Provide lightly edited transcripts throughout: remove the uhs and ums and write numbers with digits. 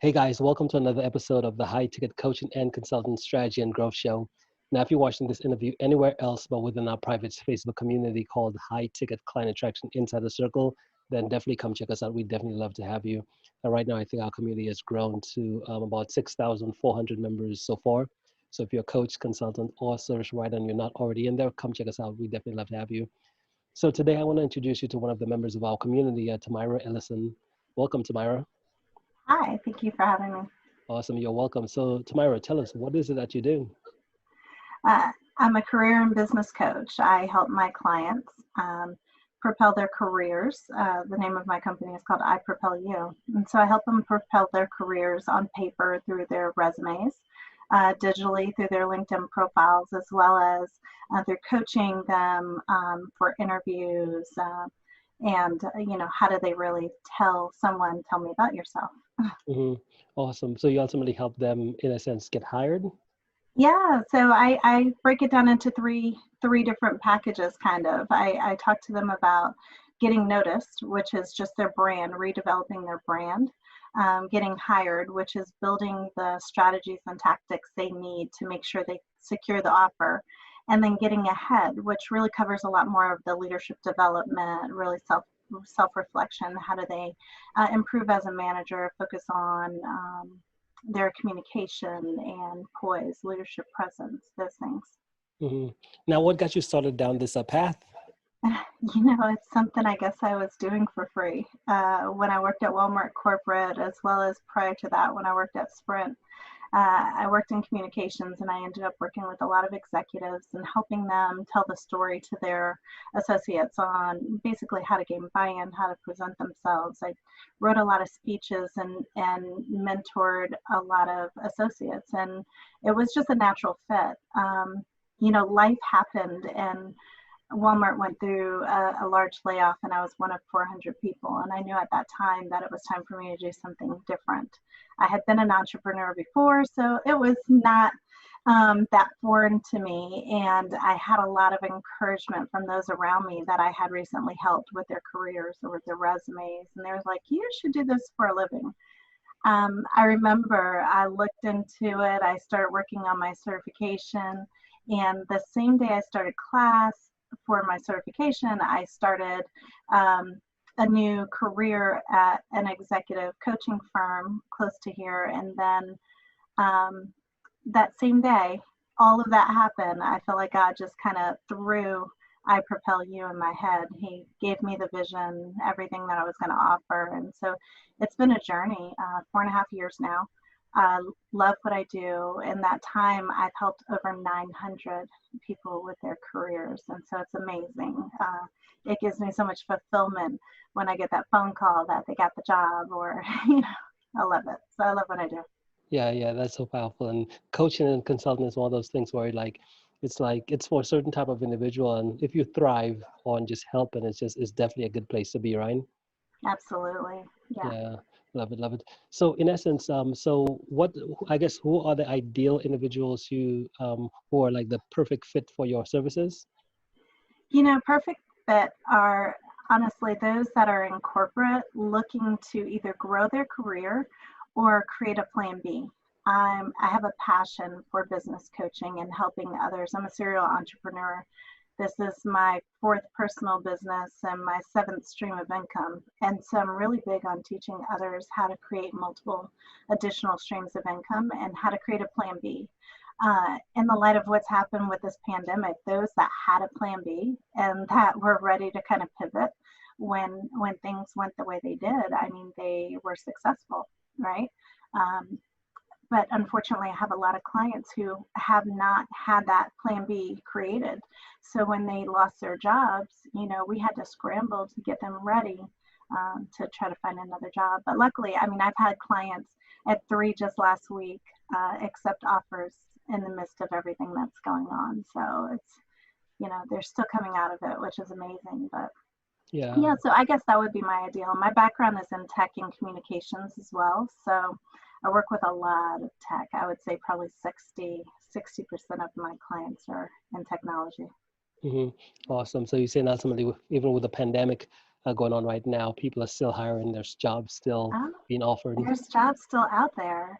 Hey guys, welcome to another episode of the High Ticket Coaching and Consultant Strategy and Growth Show. Now, if you're watching this interview anywhere else but within our private Facebook community called High Ticket Client Attraction Insider Circle, then definitely come check us out. We'd definitely love to have you. And right now, I think our community has grown to about 6,400 members so far. So if you're a coach, consultant, or service provider and you're not already in there, come check us out. We'd definitely love to have you. So today, I want to introduce you to one of the members of our community, Tamara Ellison. Welcome, Tamara. Hi, thank you for having me. Awesome, you're welcome. So Tamara, tell us, what is it that you do? I'm a career and business coach. I help my clients propel their careers. The name of my company is called iPropel You. And so I help them propel their careers on paper through their resumes, digitally through their LinkedIn profiles, as well as through coaching them for interviews and, how do they really tell me about yourself? Mm-hmm. Awesome. So you ultimately help them, in a sense, get hired? Yeah, so I break it down into three different packages, kind of. I talk to them about getting noticed, which is just their brand, redeveloping their brand, getting hired, which is building the strategies and tactics they need to make sure they secure the offer, and then getting ahead, which really covers a lot more of the leadership development, really self-reflection. How do they improve as a manager, focus on their communication and poise, leadership presence, those things. Mm-hmm. Now, what got you started down this path? It's something I guess I was doing for free when I worked at Walmart corporate, as well as prior to that when I worked at Sprint. I worked in communications, and I ended up working with a lot of executives and helping them tell the story to their associates on basically how to gain buy-in, how to present themselves. I wrote a lot of speeches and mentored a lot of associates, and it was just a natural fit. Life happened, and Walmart went through a large layoff, and I was one of 400 people. And I knew at that time that it was time for me to do something different. I had been an entrepreneur before, so it was not that foreign to me. And I had a lot of encouragement from those around me that I had recently helped with their careers or with their resumes. And they were like, you should do this for a living. I remember I looked into it. I started working on my certification. And the same day I started class for my certification, I started a new career at an executive coaching firm close to here. And then that same day, all of that happened. I feel like God just kind of threw iPropel You in my head. He gave me the vision, everything that I was going to offer. And so it's been a journey, 4.5 years now. Love what I do. In that time, I've helped over 900 people with their careers. And so it's amazing. It gives me so much fulfillment when I get that phone call that they got the job, or, I love it. So I love what I do. Yeah, that's so powerful. And coaching and consulting is one of those things where it's for a certain type of individual. And if you thrive on just helping, it's definitely a good place to be, right? Absolutely. Yeah. Yeah, love it. So in essence, who are the ideal individuals who are like the perfect fit for your services? Perfect fit are honestly those that are in corporate looking to either grow their career or create a plan B. I have a passion for business coaching and helping others. I'm a serial entrepreneur. This is my fourth personal business and my seventh stream of income. And so I'm really big on teaching others how to create multiple additional streams of income and how to create a plan B. In the light of what's happened with this pandemic, those that had a plan B and that were ready to kind of pivot when things went the way they did, I mean, they were successful, right? But unfortunately, I have a lot of clients who have not had that plan B created. So when they lost their jobs, we had to scramble to get them ready to try to find another job. But luckily, I mean, I've had clients at 3 just last week accept offers in the midst of everything that's going on. So it's, they're still coming out of it, which is amazing. But yeah, so I guess that would be my ideal. My background is in tech and communications as well. So I work with a lot of tech. I would say probably 60% of my clients are in technology. Mm-hmm. Awesome. So you're saying ultimately, even with the pandemic, going on right now. People are still hiring. There's jobs still Um, being offered. there's jobs still out there.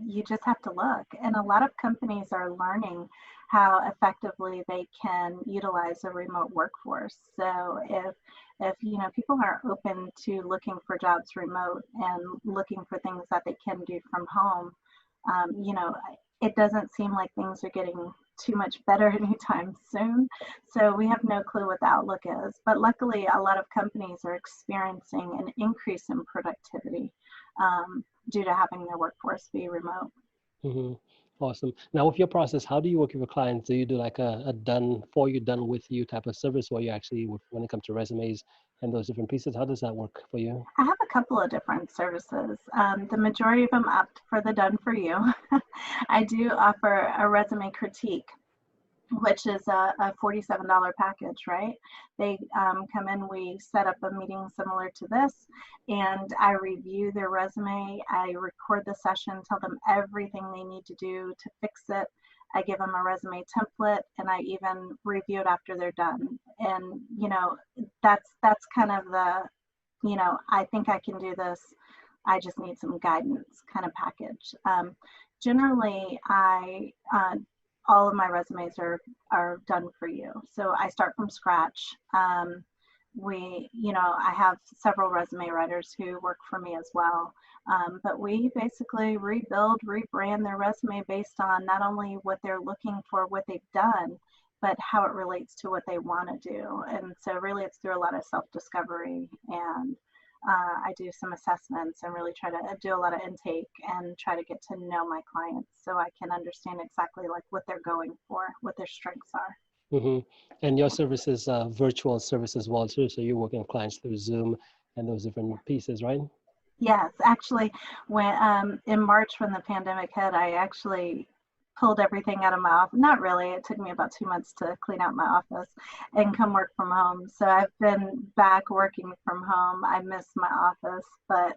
You just have to look. And a lot of companies are learning how effectively they can utilize a remote workforce. So if people are open to looking for jobs remote and looking for things that they can do from home, it doesn't seem like things are getting too much better anytime soon. So we have no clue what the outlook is. But luckily, a lot of companies are experiencing an increase in productivity due to having their workforce be remote. Hmm. Awesome. Now, with your process, how do you work with your clients? Do you do like a done for you, done with you type of service, where you actually, when it comes to resumes and those different pieces, how does that work for you? I have a couple of different services. The majority of them opt for the done for you. I do offer a resume critique, which is a $47 package, right? They come in, we set up a meeting similar to this, and I review their resume. I record the session, tell them everything they need to do to fix it. I give them a resume template, and I even review it after they're done. And that's kind of the, I think I can do this. I just need some guidance kind of package. Generally, all of my resumes are done for you. So I start from scratch. I have several resume writers who work for me as well. But we basically rebuild, rebrand their resume based on not only what they're looking for, what they've done, but how it relates to what they want to do. And so really it's through a lot of self-discovery, and I do some assessments and really try to do a lot of intake and try to get to know my clients so I can understand exactly like what they're going for, what their strengths are. Hmm. And your service is virtual service as well too. So you're working with clients through Zoom and those different pieces, right? Yes, actually, when in March when the pandemic hit, I actually pulled everything out of my office. Not really. It took me about 2 months to clean out my office and come work from home. So I've been back working from home. I miss my office, but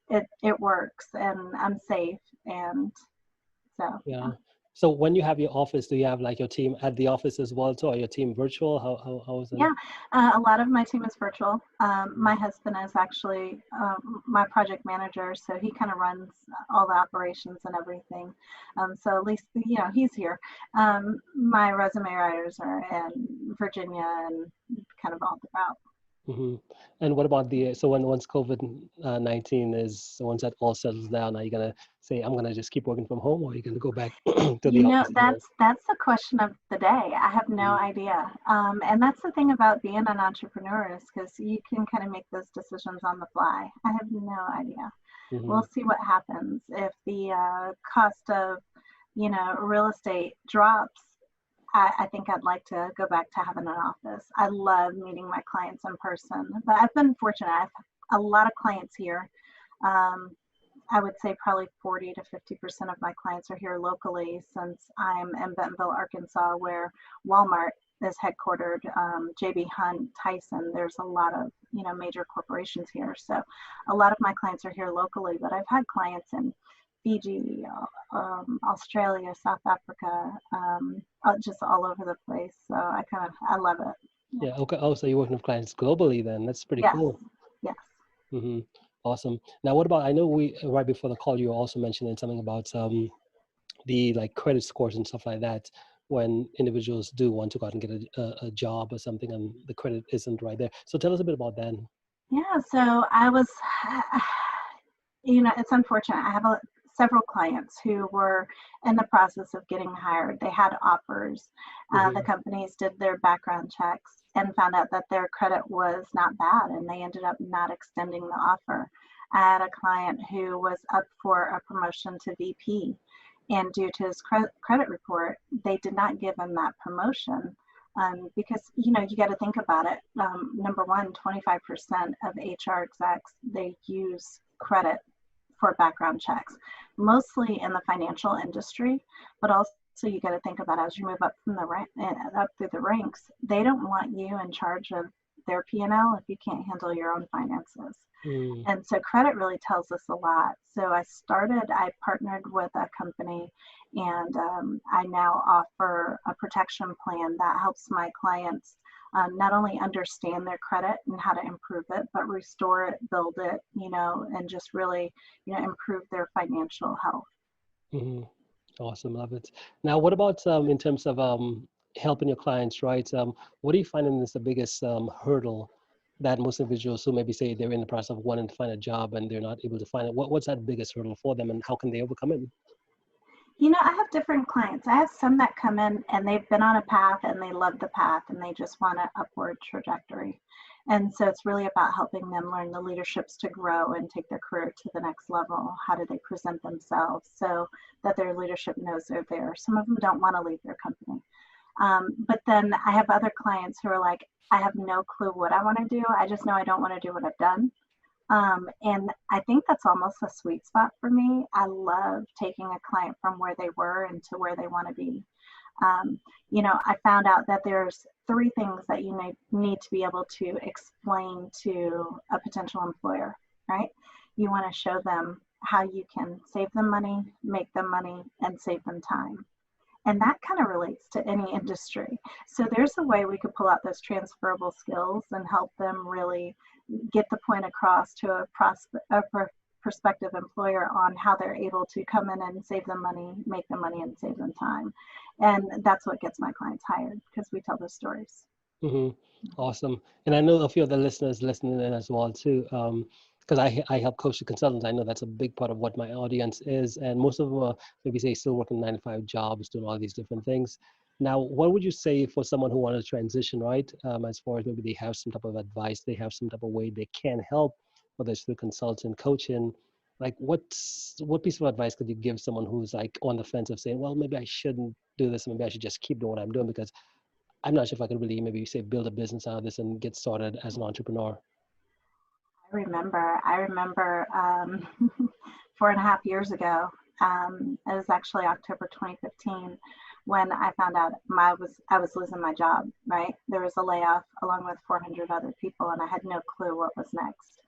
it works and I'm safe, and so Yeah. So when you have your office, do you have like your team at the office as well too, or your team virtual? How is it? yeah. A lot of my team is virtual. My husband is actually my project manager, so he kind of runs all the operations and everything. So at least he's here. My resume writers are in Virginia and kind of all throughout. Hmm. And what about so once COVID-19 once that all settles down, are you gonna say, I'm gonna just keep working from home, or are you gonna go back to the office again? That's the question of the day. I have no Mhm. idea. And that's the thing about being an entrepreneur, is because you can kind of make those decisions on the fly. I have no idea. We'll Mhm. see what happens. If the cost of, real estate drops, I think I'd like to go back to having an office. I love meeting my clients in person, but I've been fortunate. I have a lot of clients here. Um, I would say probably 40 to 50% of my clients are here locally, since I'm in Bentonville, Arkansas, where Walmart is headquartered, JB Hunt, Tyson. There's a lot of, major corporations here. So a lot of my clients are here locally, but I've had clients in Fiji, Australia, South Africa, just all over the place. So I love it. Yeah. Yeah. Okay. Oh, so you're working with clients globally then? That's pretty Yes, cool. yes. Hmm. Awesome. Now, what about? I know we right before the call, you were also mentioning something about the like credit scores and stuff like that. When individuals do want to go out and get a job or something, and the credit isn't right there. So tell us a bit about that. Yeah, so I was, it's unfortunate. I have several clients who were in the process of getting hired. They had offers. The Hmm. companies did their background checks and found out that their credit was not bad, and they ended up not extending the offer. I had a client who was up for a promotion to VP, and due to his credit report, they did not give him that promotion. Because you got to think about it. Number one, 25% of HR execs, they use credit for background checks, mostly in the financial industry, but also you got to think about, as you move up from the up through the ranks, they don't want you in charge of their P&L if you can't handle your own finances. Mm. And so credit really tells us a lot. So I partnered with a company, and I now offer a protection plan that helps my clients not only understand their credit and how to improve it, but restore it, build it, and just really, improve their financial health. Hmm. Awesome, love it. Now, what about in terms of helping your clients, right? What are you finding is the biggest hurdle that most individuals who maybe say they're in the process of wanting to find a job and they're not able to find it? What's that biggest hurdle for them, and how can they overcome it? I have different clients. I have some that come in and they've been on a path and they love the path and they just want an upward trajectory. And so it's really about helping them learn the leaderships to grow and take their career to the next level. How do they present themselves so that their leadership knows they're there? Some of them don't want to leave their company. But then I have other clients who are like, I have no clue what I want to do. I just know I don't want to do what I've done. And I think that's almost a sweet spot for me. I love taking a client from where they were and to where they want to be. I found out that there's 3 things that you need to be able to explain to a potential employer, right? You want to show them how you can save them money, make them money, and save them time. And that kind of relates to any industry. So there's a way we could pull out those transferable skills and help them really get the point across to a prospective employer on how they're able to come in and save them money, make them money, and save them time. And that's what gets my clients hired, because we tell those stories. Hmm. Awesome. And I know a few of the listeners listening in as well too, because I help coach the consultants. I know that's a big part of what my audience is, and most of them are maybe say still working 9 to 5 jobs, doing all these different things. Now, what would you say for someone who wants to transition, right? As far as maybe they have some type of advice, they have some type of way they can help, whether it's through consulting, coaching. Like, what piece of advice could you give someone who's like on the fence of saying, well, maybe I shouldn't do this, maybe I should just keep doing what I'm doing, because I'm not sure if I could really maybe say build a business out of this and get started as an entrepreneur. I remember 4.5 years ago, it was actually October 2015, when I found out I was losing my job, right? There was a layoff along with 400 other people, and I had no clue what was next.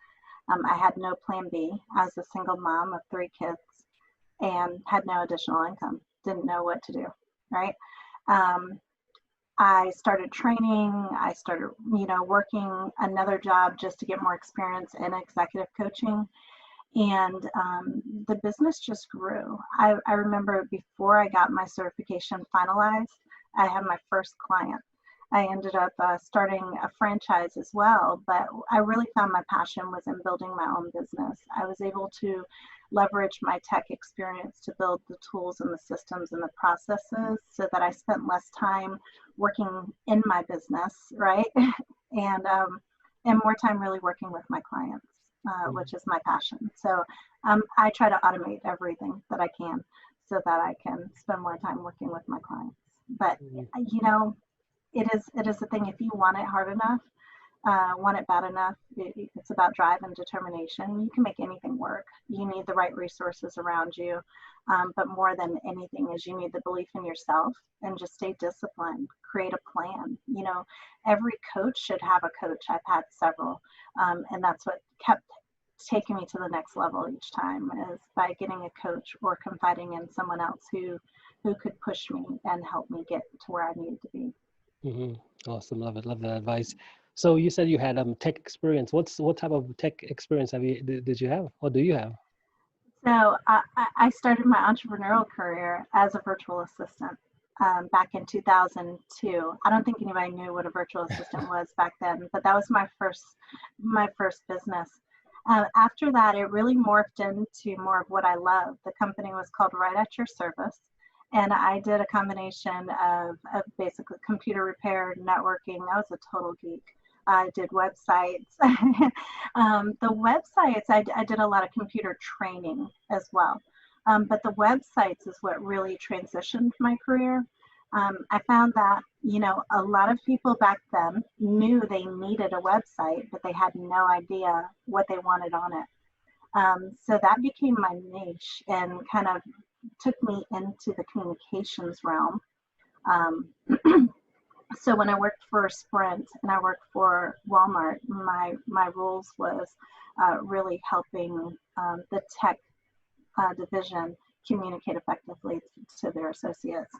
I had no plan B. I was a single mom of 3 kids and had no additional income, didn't know what to do, right? I started training. I started, working another job just to get more experience in executive coaching. And the business just grew. I remember before I got my certification finalized, I had my first client. I ended up starting a franchise as well, but I really found my passion was in building my own business. I was able to leverage my tech experience to build the tools and the systems and the processes so that I spent less time working in my business, right? and more time really working with my clients, which is my passion. So I try to automate everything that I can so that I can spend more time working with my clients. But, it is the thing. If you want it hard enough, want it bad enough, it's about drive and determination. You can make anything work. You need the right resources around you. But more than anything is you need the belief in yourself and just stay disciplined, create a plan. Every coach should have a coach. I've had several. And that's what kept taking me to the next level each time, is by getting a coach or confiding in someone else who could push me and help me get to where I needed to be. Mm-hmm. Awesome. Love it. Love that advice. So you said you had tech experience. What type of tech experience did you have, or do you have? So I started my entrepreneurial career as a virtual assistant back in 2002. I don't think anybody knew what a virtual assistant was back then, but that was my first business. After that, it really morphed into more of what I love. The company was called Right at Your Service. And I did a combination of basically computer repair, networking. I was a total geek. I did websites. The websites, I did a lot of computer training as well. But the websites is what really transitioned my career. I found that, a lot of people back then knew they needed a website, but they had no idea what they wanted on it. So that became my niche and kind of took me into the communications realm. So when I worked for Sprint and I worked for Walmart, my roles was really helping the tech division communicate effectively to their associates.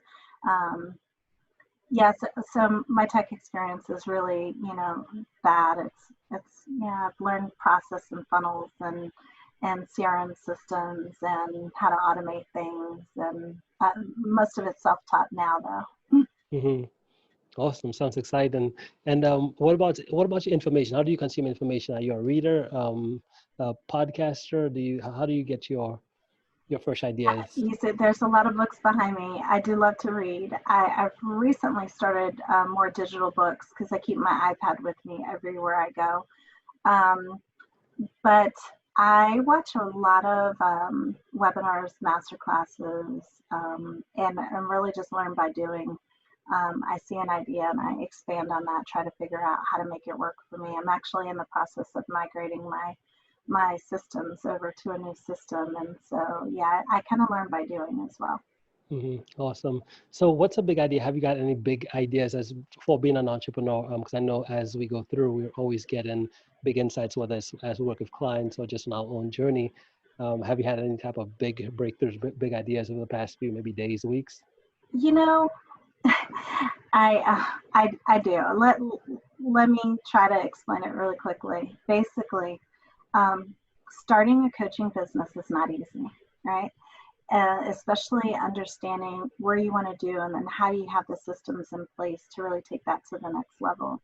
Yes, so my tech experience is really, bad. Yeah, I've learned process and funnels and CRM systems and how to automate things, and most of it's self-taught now, though. Hmm. Awesome. Sounds exciting. And what about your information? How do you consume information? Are you a reader, a podcaster? How do you get your fresh ideas? You said there's a lot of books behind me. I do love to read. I've recently started more digital books because I keep my iPad with me everywhere I go. Um, but I watch a lot of webinars, master classes, and really just learn by doing. I see an idea and I expand on that, try to figure out how to make it work for me. I'm actually in the process of migrating my systems over to a new system, and so yeah, I kind of learn by doing as well. Awesome. So what's a big idea? Have you got any big ideas as for being an entrepreneur? Because I know as we go through, we're always getting big insights, whether it's as we work with clients or just on our own journey. Have you had any type of big breakthroughs, big ideas over the past few, maybe days, weeks? You know, I do. Let me try to explain it really quickly. Basically, um, starting a coaching business is not easy, right? Especially understanding where you want to do and then how you have the systems in place to really take that to the next level.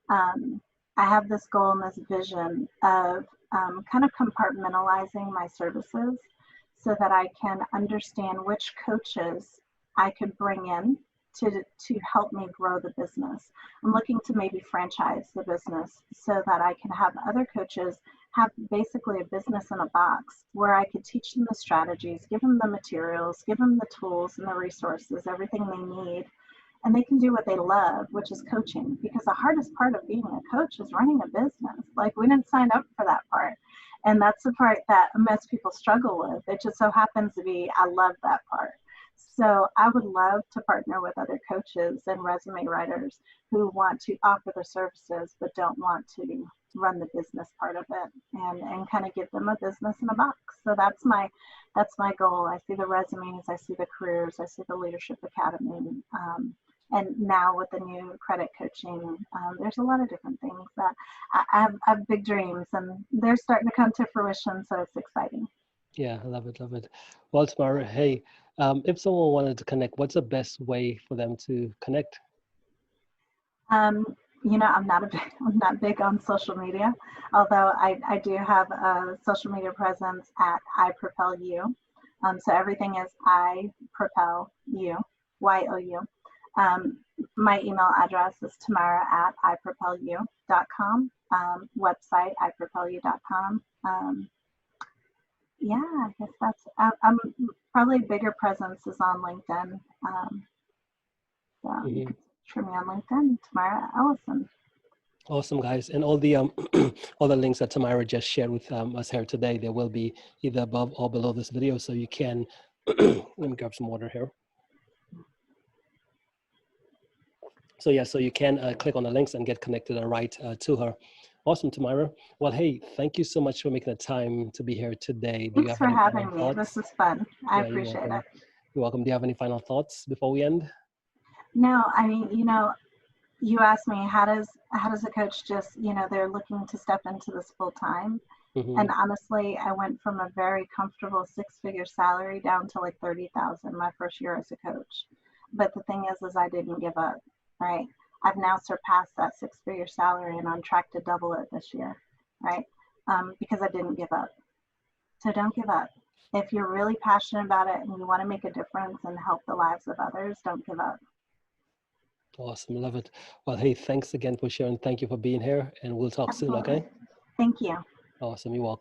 um, I have this goal and this vision of kind of compartmentalizing my services so that I can understand which coaches I could bring in to help me grow the business. I'm looking to maybe franchise the business so that I can have other coaches have basically a business in a box where I could teach them the strategies, give them the materials, give them the tools and the resources, everything they need, and they can do what they love, which is coaching. Because the hardest part of being a coach is running a business. Like, we didn't sign up for that part. And that's the part that most people struggle with. It just so happens to be, I love that part. So I would love to partner with other coaches and resume writers who want to offer their services but don't want to run the business part of it, and kind of give them a business in a box. So that's my goal. I see the resumes, I see the careers, I see the leadership academy. And now with the new credit coaching, there's a lot of different things that I have big dreams, and they're starting to come to fruition, so it's exciting. Yeah, I love it, love it. Well, Tamara, hey, if someone wanted to connect, what's the best way for them to connect? Um, I'm not big on social media, although I do have a social media presence at iPropel. So everything is iPropel you, YOU. Um, my email address is Tamara at iPropelu.com. Website iPropelu.com. Yeah, I guess I'm probably a bigger presence is on LinkedIn. So you Hmm. could search for me on LinkedIn, Tamara Ellison. Awesome, guys. And all the all the links that Tamara just shared with us here today, they will be either above or below this video, so you can let me grab some water here. So yeah, so you can click on the links and get connected right to her. Awesome, Tamara. Well, hey, thank you so much for making the time to be here today. Do you Thanks have for any final having me. This thoughts? is fun. I Yeah, you're appreciate welcome. it. You're welcome. Do you have any final thoughts before we end? No, I mean, you asked me how does a coach just, they're looking to step into this full time. Hmm. And honestly, I went from a very comfortable six-figure salary down to like 30,000 my first year as a coach. But the thing is I didn't give up, right? I've now surpassed that six-figure salary and on track to double it this year, right? Because I didn't give up. So don't give up. If you're really passionate about it and you want to make a difference and help the lives of others, don't give up. Awesome. Love it. Well, hey, thanks again for sharing. Thank you for being here, and we'll talk soon, Absolutely. okay? Thank you. Awesome. You're welcome.